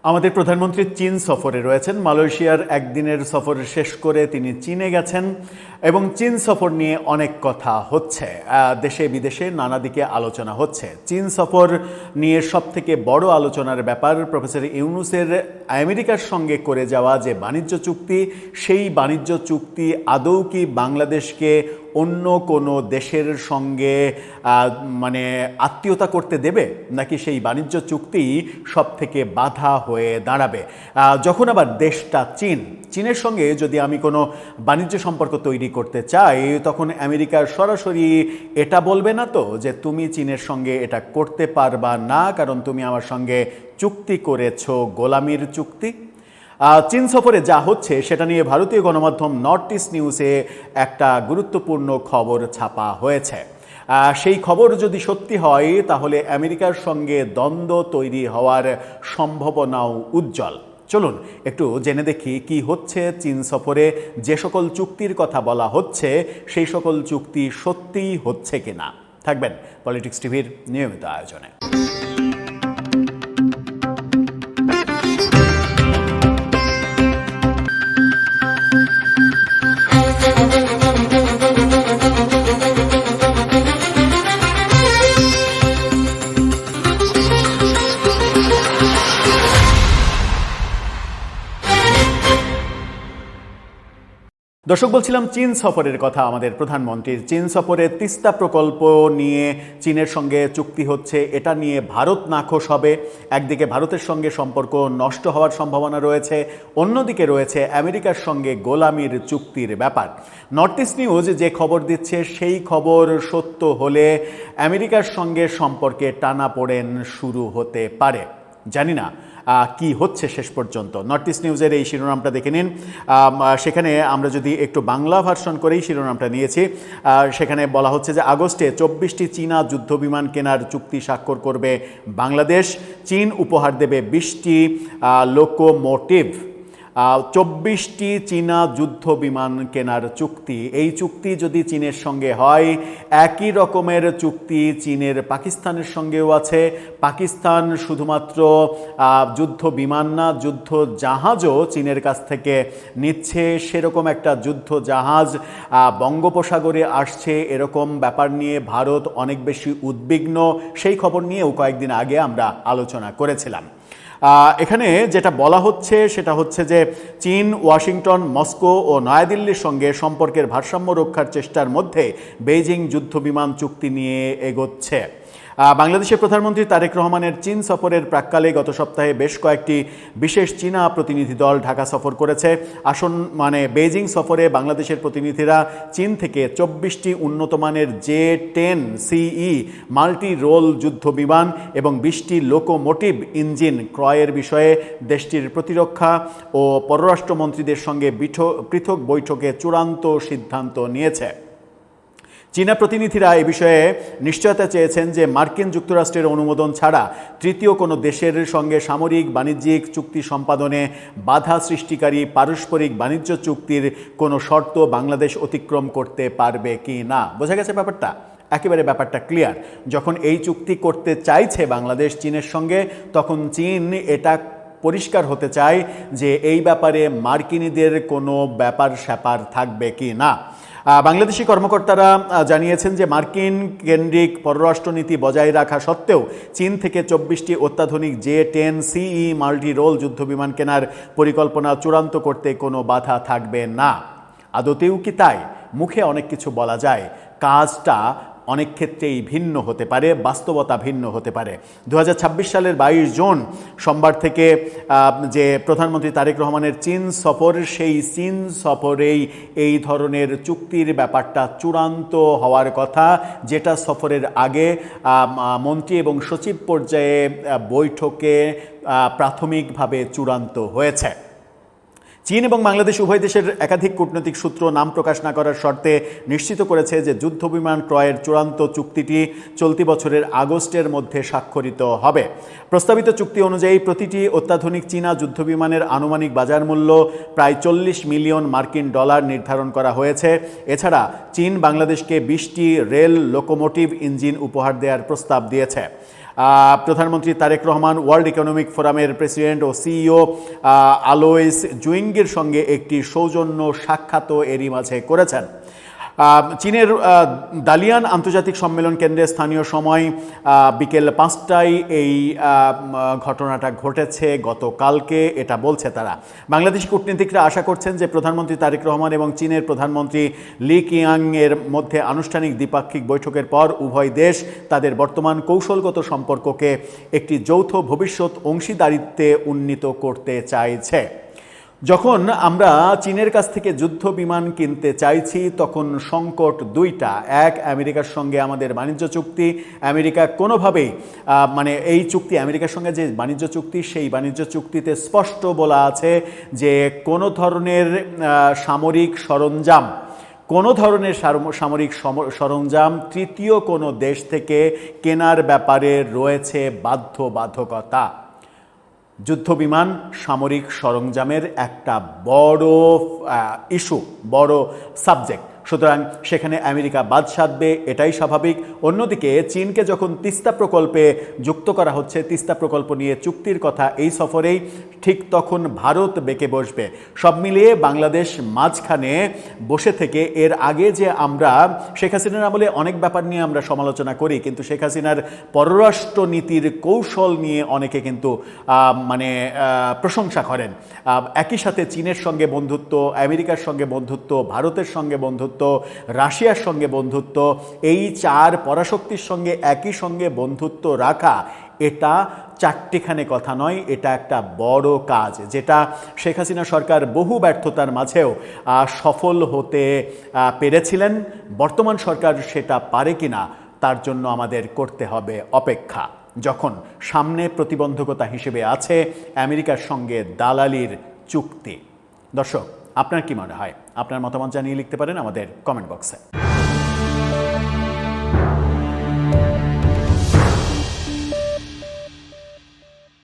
আমাদের প্রধানমন্ত্রী চীন সফরে রয়েছেন। মালয়েশিয়ার একদিনের সফর শেষ করে তিনি চীনে গেছেন এবং চীন সফর নিয়ে অনেক কথা হচ্ছে, দেশে বিদেশে নানা দিকে আলোচনা হচ্ছে। চীন সফর নিয়ে সবথেকে বড় আলোচনার ব্যাপার প্রফেসর ইউনূসের আমেরিকার সঙ্গে করে যাওয়া যে বাণিজ্য চুক্তি, সেই বাণিজ্য চুক্তি আদৌ কি বাংলাদেশকে অন্য কোনো দেশের সঙ্গে আত্মীয়তা করতে দেবে, নাকি সেই বাণিজ্য চুক্তি সব থেকে বাধা হয়ে দাঁড়াবে। যখন আবার দেশটা চীনের সঙ্গে যদি আমি কোনো বাণিজ্য সম্পর্ক তৈরি করতে চাই, তখন আমেরিকার সরাসরি এটা বলবে না তো যে তুমি চীনের সঙ্গে এটা করতে পারবা না, কারণ তুমি আমার সঙ্গে চুক্তি করেছো, গোলামির চুক্তি। চীন সফরে যা হচ্ছে সেটা নিয়ে ভারতীয় গণমাধ্যম নর্থ ইস্ট নিউজে একটা গুরুত্বপূর্ণ খবর ছাপা হয়েছে। সেই খবর যদি সত্যি হয়, তাহলে আমেরিকার সঙ্গে দ্বন্দ্ব তৈরি হওয়ার সম্ভাবনাও উজ্জ্বল। চলুন একটু জেনে দেখি কি হচ্ছে চীন সফরে। যে সকল চুক্তির কথা বলা হচ্ছে, সেই সকল চুক্তি সত্যিই হচ্ছে কিনা। থাকবেন পলিটিক্স টিভির নিয়মিত আয়োজনে। দর্শক, বলছিলাম চীন সফরের কথা। আমাদের প্রধানমন্ত্রীর চীন সফরে তিস্তা প্রকল্প নিয়ে চীনের সঙ্গে চুক্তি হচ্ছে, এটা নিয়ে ভারত নাখোশ হবে। একদিকে ভারতের সঙ্গে সম্পর্ক নষ্ট হওয়ার সম্ভাবনা রয়েছে, অন্যদিকে রয়েছে আমেরিকার সঙ্গে গোলামির চুক্তির ব্যাপার। নর্থ ইস্ট নিউজ যে খবর দিচ্ছে, সেই খবর সত্য হলে আমেরিকার সঙ্গে সম্পর্কে টানাপোড়েন শুরু হতে পারে। জানি না কি হচ্ছে শেষ পর্যন্ত। নর্থ ইস্ট নিউজের এই শিরোনামটা দেখে নিন। সেখানে আমরা যদি একটু বাংলা ভার্সন করেই শিরোনামটা নিয়েছি, সেখানে বলা হচ্ছে যে আগস্টে 24টি চীনা যুদ্ধবিমান কেনার চুক্তি স্বাক্ষর করবে বাংলাদেশ। চীন উপহার দেবে 20টি লোকোমোটিভ। 24টি চীনা যুদ্ধ বিমান কেনার চুক্তি। এই চুক্তি যদি চীনের সঙ্গে হয়, একই রকমের চুক্তি চীনের পাকিস্তানের সঙ্গেও আছে। পাকিস্তান শুধুমাত্র যুদ্ধ বিমান না, যুদ্ধ জাহাজও চীনের কাছ থেকে নিচ্ছে। সেরকম একটা যুদ্ধ জাহাজ বঙ্গোপসাগরে আসছে, এরকম ব্যাপার নিয়ে ভারত অনেক বেশি উদ্বিগ্ন। সেই খবর নিয়েও কয়েকদিন আগে আমরা আলোচনা করেছিলাম। এখানে যেটা বলা হচ্ছে সেটা হচ্ছে যে চীন ওয়াশিংটন, মস্কো ও নয়াদিল্লির সঙ্গে সম্পর্কের ভারসাম্য রক্ষার চেষ্টার মধ্যে বেইজিং যুদ্ধবিমান চুক্তি নিয়ে এগোচ্ছে। বাংলাদেশের প্রধানমন্ত্রী তারেক রহমানের চীন সফরের প্রাক্কালে গত সপ্তাহে বেশ কয়েকটি বিশেষ চীনা প্রতিনিধি দল ঢাকা সফর করেছে। বেইজিং সফরে বাংলাদেশের প্রতিনিধিরা চীন থেকে 24টি উন্নতমানের J-10 CE মাল্টি রোল যুদ্ধ বিমান এবং 20টি লোকোমোটিভ ইঞ্জিন ক্রয়ের বিষয়ে দেশটির প্রতিরক্ষা ও পররাষ্ট্রমন্ত্রীদের সঙ্গে পৃথক বৈঠকে চূড়ান্ত সিদ্ধান্ত নিয়েছে। চীনা প্রতিনিধিরা এ বিষয়ে নিশ্চয়তা চেয়েছেন যে মার্কিন যুক্তরাষ্ট্রের অনুমোদন ছাড়া তৃতীয় কোনো দেশের সঙ্গে সামরিক বাণিজ্যিক চুক্তি সম্পাদনে বাধা সৃষ্টিকারী পারস্পরিক বাণিজ্য চুক্তির কোনো শর্ত বাংলাদেশ অতিক্রম করতে পারবে কি না। বোঝা গেছে ব্যাপারটা? একেবারে ব্যাপারটা ক্লিয়ার। যখন এই চুক্তি করতে চাইছে বাংলাদেশ চীনের সঙ্গে, তখন চীন এটা পরিষ্কার হতে চায় যে এই ব্যাপারে মার্কিনীদের কোনো ব্যাপার স্যাপার থাকবে কি না। বাংলাদেশি কর্মকর্তারা জানিয়েছেন যে মার্কিন কেন্দ্রিক পররাষ্ট্রনীতি বজায় রাখা সত্ত্বেও চীন থেকে 24টি অত্যাধুনিক J-10 CE মাল্টি রোল যুদ্ধবিমান কেনার পরিকল্পনা চূড়ান্ত করতে কোনো বাধা থাকবে না। আদতেও কি তাই? মুখে অনেক কিছু বলা যায়, কাজটা অনেক ক্ষেত্রেই ভিন্ন হতে পারে, বাস্তবতা ভিন্ন হতে পারে। 2026 সালের 22 জুন সোমবার থেকে যে প্রধানমন্ত্রী তারেক রহমানের চীন সফর, সেই চীন সফরেই এই ধরনের চুক্তির ব্যাপারটা চূড়ান্ত হওয়ার কথা, যেটা সফরের আগে মন্ত্রী এবং সচিব পর্যায়ে বৈঠকে প্রাথমিকভাবে চূড়ান্ত হয়েছে। চীন এবং বাংলাদেশ উভয় দেশের একাধিক কূটনৈতিক সূত্র নাম প্রকাশ না করার শর্তে নিশ্চিত করেছে যে যুদ্ধবিমান ক্রয়ের চূড়ান্ত চুক্তিটি চলতি বছরের আগস্টের মধ্যে স্বাক্ষরিত হবে। প্রস্তাবিত চুক্তি অনুযায়ী প্রতিটি অত্যাধুনিক চীনা যুদ্ধবিমানের আনুমানিক বাজার মূল্য প্রায় 40 মিলিয়ন মার্কিন ডলার নির্ধারণ করা হয়েছে। এছাড়া চীন বাংলাদেশকে 20টি রেল লোকোমোটিভ ইঞ্জিন উপহার দেওয়ার প্রস্তাব দিয়েছে। প্রধানমন্ত্রী তারেক রহমান ওয়ার্ল্ড ইকোনমিক ফোরামের প্রেসিডেন্ট ও সিইও আলোয়েস জুইঙ্গের সঙ্গে একটি সৌজন্য সাক্ষাৎও এরই মাঝে করেছেন। চীনের দালিয়ান আন্তর্জাতিক সম্মেলন কেন্দ্রে স্থানীয় সময় বিকেল 5টায় এই ঘটনাটা ঘটেছে গতকালকে, এটা বলছে তারা। বাংলাদেশি কূটনীতিকরা আশা করছেন যে প্রধানমন্ত্রী তারেক রহমান এবং চীনের প্রধানমন্ত্রী লি কিয়াং এর মধ্যে আনুষ্ঠানিক দ্বিপাক্ষিক বৈঠকের পর উভয় দেশ তাদের বর্তমান কৌশলগত সম্পর্ককে একটি যৌথ ভবিষ্যৎ অংশীদারিত্বে উন্নীত করতে চাইছে। যখন আমরা চীনের কাছ থেকে যুদ্ধ বিমান কিনতে চাইছি তখন সংকট দুইটা। এক, আমেরিকার সঙ্গে আমাদের বাণিজ্য চুক্তি। আমেরিকা কোনোভাবেই এই চুক্তি, আমেরিকার সঙ্গে যে বাণিজ্য চুক্তি, সেই বাণিজ্য চুক্তিতে স্পষ্ট বলা আছে যে কোনো ধরনের সামরিক সরঞ্জাম তৃতীয় কোনো দেশ থেকে কেনার ব্যাপারে রয়েছে বাধ্যবাধকতা। যুদ্ধবিমান, সামরিক সরঞ্জামের একটা বড় ইস্যু, বড় সাবজেক্ট। সুতরাং সেখানে আমেরিকা বাদ সাধবে, এটাই স্বাভাবিক। অন্যদিকে চীনকে যখন তিস্তা প্রকল্পে যুক্ত করা হচ্ছে, তিস্তা প্রকল্প নিয়ে চুক্তির কথা এই সফরেই, ঠিক তখন ভারত বেঁকে বসবে। সব মিলিয়ে বাংলাদেশ মাঝখানে বসে থেকে, এর আগে যে আমরা শেখ হাসিনার আমলে অনেক ব্যাপার নিয়ে আমরা সমালোচনা করি, কিন্তু শেখ হাসিনার পররাষ্ট্র নীতির কৌশল নিয়ে অনেকে কিন্তু প্রশংসা করেন। একই সাথে চীনের সঙ্গে বন্ধুত্ব, আমেরিকার সঙ্গে বন্ধুত্ব, ভারতের সঙ্গে বন্ধুত্ব, রাশিয়ার সঙ্গে বন্ধুত্ব, এই চার পরাশক্তির সঙ্গে একই সঙ্গে বন্ধুত্ব রাখা, এটা চারটিখানে কথা নয়, এটা একটা বড় কাজ, যেটা শেখ হাসিনা সরকার বহু ব্যর্থতার মাঝেও সফল হতে পেরেছিলেন। বর্তমান সরকার সেটা পারে কিনা, তার জন্য আমাদের করতে হবে অপেক্ষা। যখন সামনে প্রতিবন্ধকতা হিসেবে আছে আমেরিকার সঙ্গে দালালির চুক্তি। দর্শক, আপনার কি মনে হয়? আপনার মতামত জানিয়ে লিখতে পারেন আমাদের কমেন্ট বক্সে।